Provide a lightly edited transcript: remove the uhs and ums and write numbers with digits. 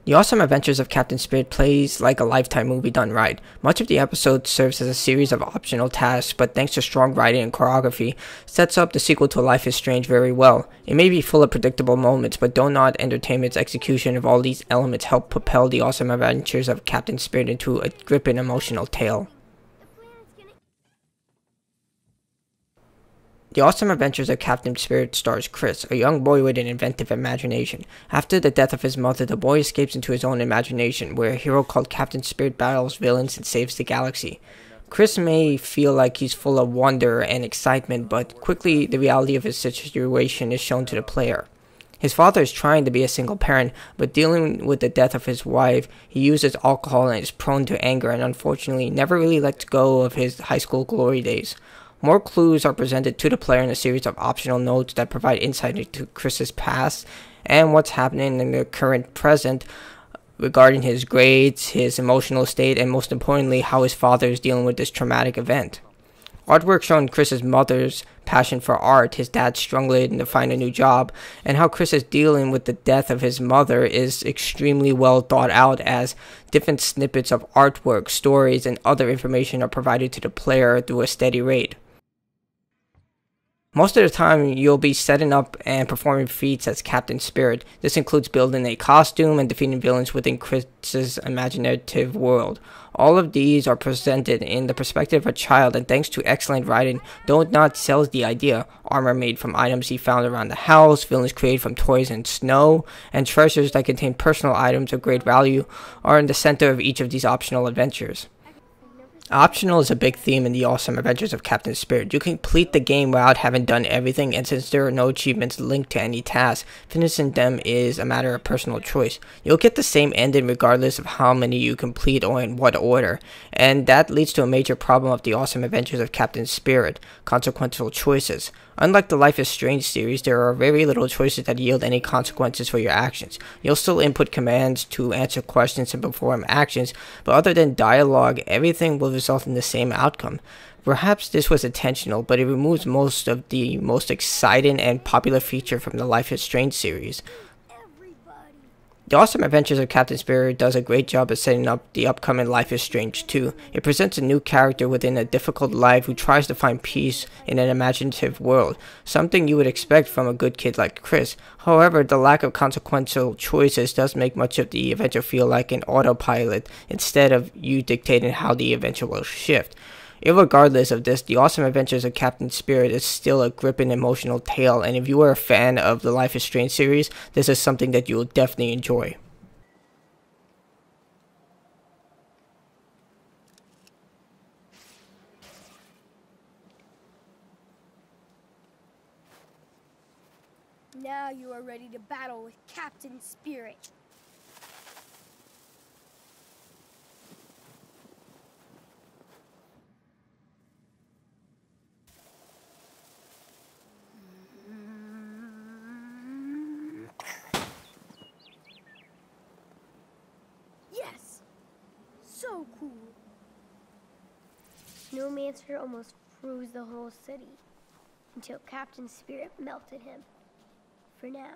The Awesome Adventures of Captain Spirit plays like a Lifetime movie done right. Much of the episode serves as a series of optional tasks, but thanks to strong writing and choreography, sets up the sequel to Life is Strange very well. It may be full of predictable moments, but Don't Nod Entertainment's execution of all these elements help propel The Awesome Adventures of Captain Spirit into a gripping emotional tale. The Awesome Adventures of Captain Spirit stars Chris, a young boy with an inventive imagination. After the death of his mother, the boy escapes into his own imagination, where a hero called Captain Spirit battles villains and saves the galaxy. Chris may feel like he's full of wonder and excitement, but quickly the reality of his situation is shown to the player. His father is trying to be a single parent, but dealing with the death of his wife, he uses alcohol and is prone to anger and unfortunately never really lets go of his high school glory days. More clues are presented to the player in a series of optional notes that provide insight into Chris's past and what's happening in the current present regarding his grades, his emotional state, and most importantly, how his father is dealing with this traumatic event. Artwork showing Chris's mother's passion for art, his dad struggling to find a new job, and how Chris is dealing with the death of his mother is extremely well thought out, as different snippets of artwork, stories, and other information are provided to the player through a steady rate. Most of the time, you'll be setting up and performing feats as Captain Spirit. This includes building a costume and defeating villains within Chris's imaginative world. All of these are presented in the perspective of a child, and thanks to excellent writing, Don't Nod sells the idea. Armor made from items he found around the house, villains created from toys and snow, and treasures that contain personal items of great value are in the center of each of these optional adventures. Optional is a big theme in the Awesome Adventures of Captain Spirit. You can complete the game without having done everything, and since there are no achievements linked to any task, finishing them is a matter of personal choice. You'll get the same ending regardless of how many you complete or in what order, and that leads to a major problem of the Awesome Adventures of Captain Spirit: consequential choices. Unlike the Life is Strange series, there are very little choices that yield any consequences for your actions. You'll still input commands to answer questions and perform actions, but other than dialogue, everything will result in the same outcome. Perhaps this was intentional, but it removes most of the most exciting and popular feature from the Life is Strange series. The Awesome Adventures of Captain Spirit does a great job of setting up the upcoming Life is Strange 2. It presents a new character within a difficult life who tries to find peace in an imaginative world, something you would expect from a good kid like Chris. However, the lack of consequential choices does make much of the adventure feel like an autopilot instead of you dictating how the adventure will shift. Irregardless of this, The Awesome Adventures of Captain Spirit is still a gripping emotional tale, and if you are a fan of the Life is Strange series, this is something that you will definitely enjoy. Now you are ready to battle with Captain Spirit. Yes! So cool. Snowmancer almost froze the whole city until Captain Spirit melted him. For now.